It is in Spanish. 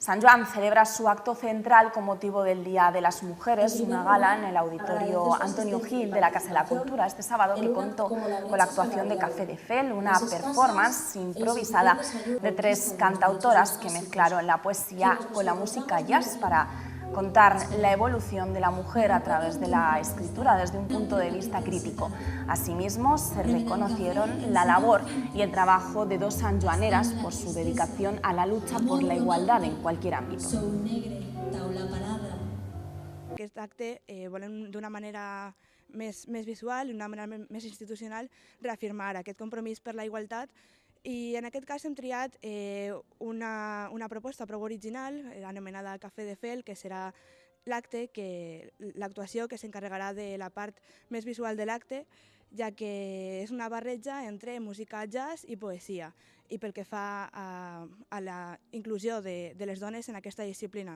San Joan celebra su acto central con motivo del Día de las Mujeres, una gala en el Auditorio Antonio Gil de la Casa de la Cultura este sábado que contó con la actuación de Café de Fel, una performance improvisada de 3 cantautoras que mezclaron la poesía con la música jazz para contar la evolución de la mujer a través de la escritura desde un punto de vista crítico. Asimismo, se reconocieron la labor y el trabajo de 2 sanjoaneras por su dedicación a la lucha por la igualdad en cualquier ámbito. Aquest acte volem d'una manera més visual, d'una manera més institucional, reafirmar aquest compromís per la igualtat i en aquest cas hem triat una proposta prou original, anomenada Café de Fel, que serà l'actuació que s'encarregarà de la part més visual de l'acte, ja que és una barreja entre música jazz i poesia, i pel que fa a la inclusió de les dones en aquesta disciplina.